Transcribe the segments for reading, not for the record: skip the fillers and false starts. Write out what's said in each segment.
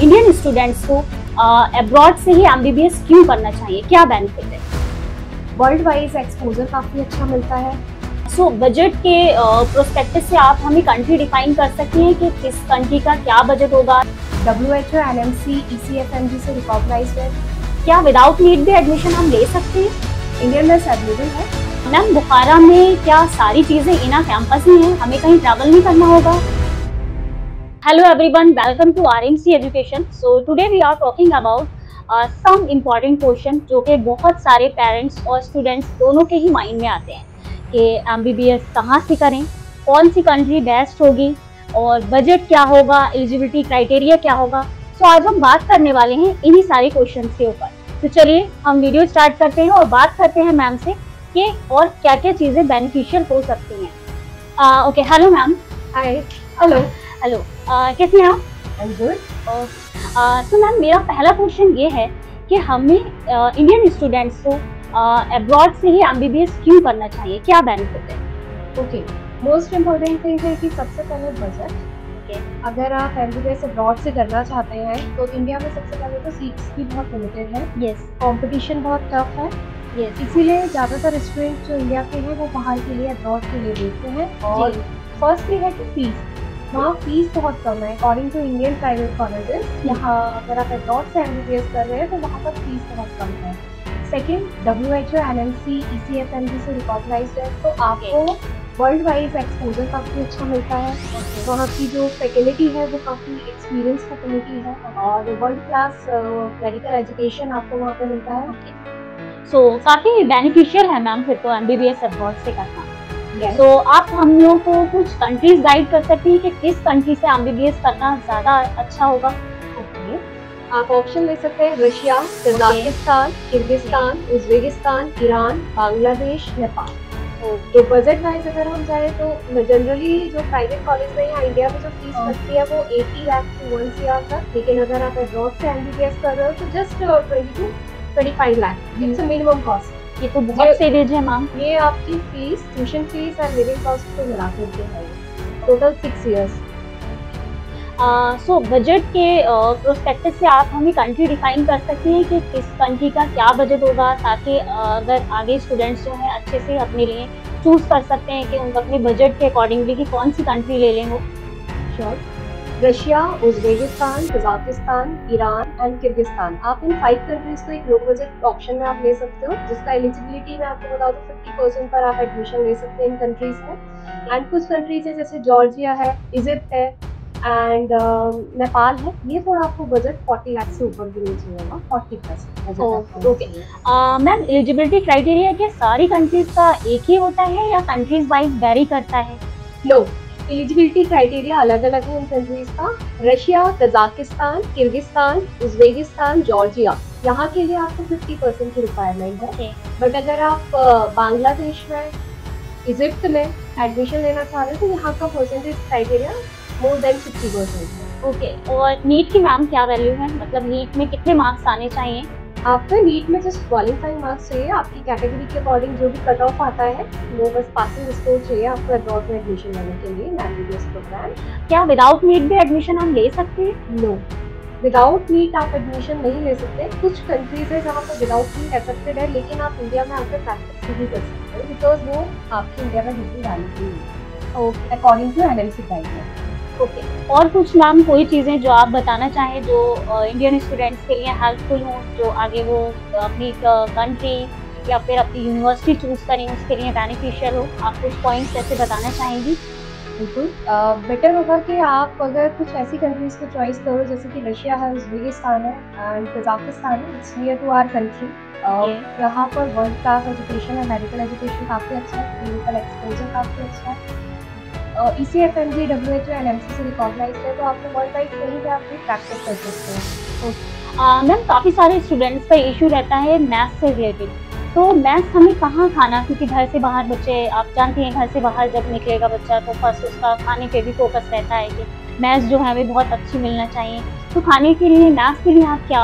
Indian students को abroad से ही MBBS क्यों करना चाहिए, क्या बेनिफिट है? वर्ल्ड वाइज एक्सपोजर काफ़ी अच्छा मिलता है। सो बजट के प्रोस्पेक्टिव से आप हमें कंट्री डिफाइन कर सकती हैं कि किस कंट्री का क्या बजट होगा? WHO, NMC, ECFMG से रिकॉग्नाइज्ड है। क्या विदाउट नीट भी एडमिशन हम ले सकते हैं? इंडियन में अवेलेबल है। मैम बुखारा में क्या सारी चीज़ें इना कैंपस ही हैं, हमें कहीं ट्रैवल नहीं करना होगा? Hello everyone, welcome to RMC education. So today we are talking about some important question जो कि बहुत सारे पेरेंट्स और स्टूडेंट्स दोनों के ही माइंड में आते हैं कि एमबीबीएस कहाँ से करें, कौन सी कंट्री बेस्ट होगी और बजट क्या होगा, एलिजिबिलिटी क्राइटेरिया क्या होगा। सो आज हम बात करने वाले हैं इन्हीं सारे क्वेश्चन के ऊपर। तो चलिए हम वीडियो स्टार्ट करते हैं और बात करते हैं मैम से कि और क्या क्या चीज़ें बेनिफिशियल हो सकती हैं। Okay, hello ma'am. Hi. Hello. Hello, कैसी हैं आप? I am good. तो मैम मेरा पहला क्वेश्चन ये है कि हमें इंडियन स्टूडेंट्स को अब्रॉड से ही एमबीबीएस क्यों करना चाहिए, क्या बेनिफिट है? ओके, मोस्ट इम्पोर्टेंट थिंग है कि सबसे पहले बजट। अगर आप एमबीबीएस अब्रॉड से करना चाहते हैं तो इंडिया में सबसे पहले तो सीट्स भी बहुत लिमिटेड है। यस। कंपटीशन बहुत टफ है। यस। इसीलिए ज़्यादातर स्टूडेंट जो इंडिया के हैं वो बाहर के लिए अब्रॉड के लिए देखते हैं। और फर्स्टली है कि फीस, वहाँ फीस बहुत कम है according to Indian private colleges. यहाँ अगर आप अब्रॉड से एमबीबीएस कर रहे हैं तो वहाँ पर फीस बहुत कम है। सेकेंड, WHO, NMC, ECFMG से रिकॉग्नाइज्ड है तो आपको वर्ल्ड वाइज एक्सपोजर काफ़ी अच्छा मिलता है। वहाँ की जो फैकल्टी है वो काफ़ी एक्सपीरियंस फैकल्टी है और वर्ल्ड क्लास मेडिकल एजुकेशन आपको वहाँ पे मिलता है। सो काफ़ी बेनिफिशियल है मैम फिर तो एमबीबीएस अब्रॉड से करना। Yes. तो आप हम लोगों को कुछ कंट्रीज गाइड कर सकती हैं कि किस कंट्री से एमबीबीएस करना ज़्यादा अच्छा होगा? ओके, आप ऑप्शन ले सकते हैं Russia, Kazakhstan, Kyrgyzstan, Uzbekistan, Iran, Bangladesh, Nepal. तो बजट वाइज अगर हम जाए तो जनरली जो प्राइवेट कॉलेज में या इंडिया में जो फीस लगती है वो 80 लाख to 1 CR तक, लेकिन अगर आप अब्रॉड से एमबीबीएस कर रहे हो तो just 20 to 25 lakh it's minimum cost. ये तो बहुत सेवेज है मैम। ये आपकी फीस, ट्यूशन फीस और लिविंग कॉस्ट को मिला करके है, टोटल 6 इयर्स। सो बजट के प्रोस्पेक्टिव से आप हमें कंट्री डिफाइन कर सकती हैं कि किस कंट्री का क्या बजट होगा, ताकि अगर आगे स्टूडेंट्स जो हैं अच्छे से अपने लिए चूज़ कर सकते हैं कि उनको अपने बजट के अकॉर्डिंगली कि कौन सी कंट्री ले लें वो। Sure. Russia, Uzbekistan, Kazakhstan, Iran and Kyrgyzstan, आप इन 5 कंट्रीज को एक लो बजट ऑप्शन में आप ले सकते हो, जिसका एलिजिबिलिटी मैं आपको बता दूं 50% पर आप एडमिशन ले सकते हैं इन कंट्रीज में। एंड कुछ कंट्रीज है जैसे जॉर्जिया है, इजिप्ट है एंड नेपाल है, ये थोड़ा आपको बजट 40 लाख से ऊपर भी नहीं चाहिएगा, 40+। ओके मैम, एलिजिबिलिटी क्राइटेरिया क्या सारी कंट्रीज का एक ही होता है या कंट्रीज वाइज वेरी करता है? नो, एलिजिबिलिटी क्राइटेरिया अलग अलग है इन कंट्रीज का। Russia, Kazakhstan, Kyrgyzstan, Uzbekistan, Georgia, यहाँ के लिए आपको 50% की रिक्वायरमेंट है। बट अगर आप बांग्लादेश में, इजिप्ट में एडमिशन लेना चाह रहे हो तो यहाँ का परसेंटेज क्राइटेरिया मोर देन 50% है। ओके, और नीट की मैम क्या वैल्यू है, मतलब नीट में कितने मार्क्स आने चाहिए? आपका नीट में जस्ट क्वालिफाइंग मार्क्स चाहिए, आपकी कैटेगरी के अकॉर्डिंग जो भी कट ऑफ आता है वो बस पासिंग स्कोर चाहिए आपको अब्रॉड में एडमिशन लेने के लिए एमबीबीएस प्रोग्राम। क्या विदाउट नीट भी एडमिशन हम ले सकते हैं? नो, विदाउट नीट आप एडमिशन नहीं ले सकते। कुछ कंट्रीज है जहाँ पर विदाउट नीट एक्सेप्टेड है, लेकिन आप इंडिया में आकर प्रैक्टिस भी कर सकते हो बिकॉज वो आपकी इंडिया में डिग्री वैलिड है okay according to NMC guideline. Okay, और कुछ मैम कोई चीज़ें जो आप बताना चाहें जो इंडियन स्टूडेंट्स के लिए हेल्पफुल हों, जो आगे वो अपनी कंट्री या फिर अपनी यूनिवर्सिटी चूज़ करें उसके लिए बेनिफिशियल हो, आप कुछ पॉइंट्स ऐसे बताना चाहेंगी? बिल्कुल, बेटर होगा कि आप अगर कुछ ऐसी कंट्रीज को चॉइस करो जैसे कि रशिया है, उज्बेकिस्तान है एंड कजाकिस्तान है, it's near to our country. यहाँ पर वर्ल्ड क्लास एजुकेशन है, मेडिकल एजुकेशन काफ़ी अच्छा है, क्लिनिकल एक्सपोजर काफ़ी अच्छा है। ECFMG, WHO, NMC से रिकॉग्नाइज्ड है तो आपको वर्ल्ड वाइड कहीं भी आप प्रैक्टिस कर सकते हैं। मैम काफ़ी सारे स्टूडेंट्स का इशू रहता है मैथ्स से रिलेटेड, तो मैथ्स हमें कहाँ खाना, क्योंकि घर से बाहर बच्चे, आप जानती हैं घर से बाहर जब निकलेगा बच्चा तो फर्स्ट उसका खाने पे भी फोकस रहता है कि मैथ्स जो है हमें बहुत अच्छी मिलना चाहिए। तो खाने के लिए, मैथ्स के लिए आप क्या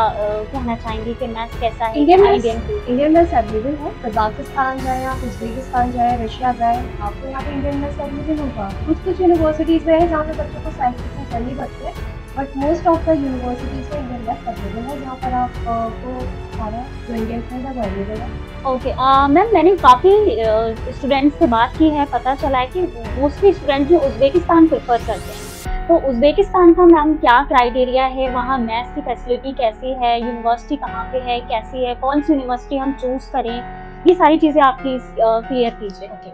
कहना चाहेंगी कि मैथ्स कैसा है? इंडियन मैथ्स अवेलेबल है, कजाकिस्तान जाए आप, उज्बेकिस्तान जाए, रशिया जाए, आपको यहाँ पे इंडियन मैथ्स अवेलेबल होगा। कुछ यूनिवर्सिटीज़ में है जहाँ पे बच्चों को साइंस टीचिंग करनी पड़ती है, but most of the universities में इंडियन डेस्क अवेलेबल है, जहाँ पर आपको सारा जो इंडियन फूड है वो अवेलेबल है। ओके मैम, मैंने काफ़ी स्टूडेंट्स से बात की है, पता चला है कि मोस्टली स्टूडेंट जो उज़्बेकिस्तान प्रेफर करते हैं। तो उज़्बेकिस्तान का मैम क्या क्राइटेरिया है, वहाँ मैथ्स की फैसिलिटी कैसी है, यूनिवर्सिटी कहाँ पे है, कैसी है, कौन सी यूनिवर्सिटी हम चूज़ करें, ये सारी चीज़ें आप प्लीज़ क्लियर कीजिए। ओके,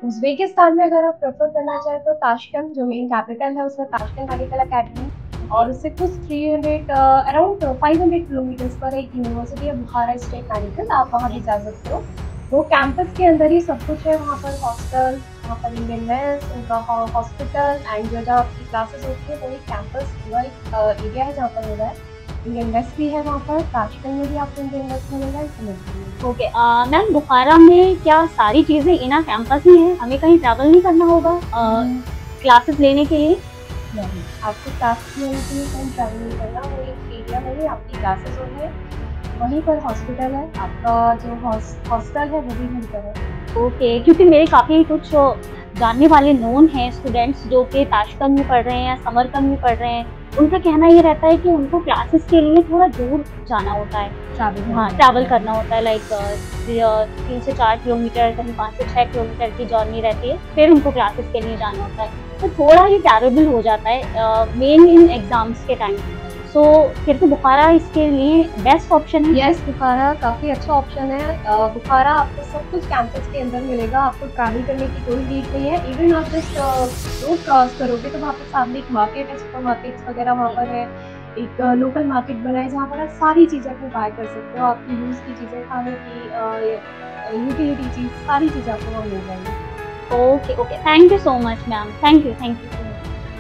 उज़्बेकिस्तान में अगर आप प्रेफर करना चाहें तो ताशकंद जो मेन कैपिटल है उसमें ताशकंद मेडिकल अकेडमी, और उससे कुछ 300 अराउंड 500 किलोमीटर्स पर एक यूनिवर्सिटी है बुखारा स्टेट मेडिकल, आप वहाँ भी जा सकते हो। वो कैंपस के अंदर ही सब कुछ है, वहाँ पर हॉस्टल, वहाँ पर इंडियन मेस, उनका हॉस्पिटल एंड जो जहाँ आपकी क्लासेस होती है वो एक कैंपस पूरा एक एरिया है जहाँ पर हो रहा है। इंडियन मेस भी है वहाँ पर, ताशकंद में भी आपको इंडियन मेस मिलेगा, इसमें ओके मैम, बुखारा में क्या सारी चीज़ें इना कैंपस ही है, हमें कहीं ट्रैवल नहीं करना होगा क्लासेस लेने के लिए? नहीं, आपको क्लासेस लेने के लिए कहीं ट्रैवल नहीं करना, वो एक एरिया में ही आपकी क्लासेस हो रही है, वहीं पर हॉस्पिटल है, आपका जो हॉस्टल है वो भी वहीं पर है। ओके, क्योंकि मेरे काफ़ी कुछ जानने वाले नोन हैं स्टूडेंट्स जो कि ताशकंद में पढ़ रहे हैं या समरकंद में पढ़ रहे हैं, उनका कहना ये रहता है कि उनको क्लासेस के लिए थोड़ा दूर जाना होता है, ट्रैवल करना होता है, लाइक 3 से 4 किलोमीटर, कहीं 5 से 6 किलोमीटर की जर्नी रहती है, फिर उनको क्लासेस के लिए जाना होता है, तो थोड़ा ये टेरेबल हो जाता है मेन इन एग्जाम्स के टाइम। सो फिर तो बुखारा इसके लिए बेस्ट ऑप्शन है। यस, बुखारा काफ़ी अच्छा ऑप्शन है। बुखारा आपको सब कुछ कैंपस के अंदर मिलेगा, आपको ट्रैवल करने की कोई नीड नहीं है। इवन आप जस्ट रोड क्रॉस करोगे तो वहाँ पर सामने एक मार्केट है, सुपर मार्केट्स वगैरह वहाँ पर है, एक लोकल मार्केट बना है जहाँ पर आप सारी चीज़ें अपनी बाय कर सकते हो, आपकी यूज़ की चीज़ें, खाने की यूटिलिटी चीज़, सारी चीज़ें आपको वहाँ मिल जाएंगी। Okay okay, thank you so much ma'am, thank you.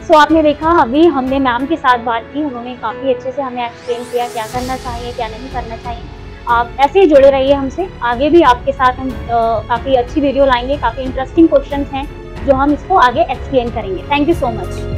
So आपने देखा, अभी हमने मैम के साथ बात की, उन्होंने काफ़ी अच्छे से हमें एक्सप्लेन किया क्या करना चाहिए क्या नहीं करना चाहिए। आप ऐसे ही जुड़े रहिए हमसे, आगे भी आपके साथ हम काफ़ी अच्छी वीडियो लाएंगे, काफ़ी इंटरेस्टिंग क्वेश्चंस हैं जो हम इसको आगे एक्सप्लेन करेंगे। Thank you so much.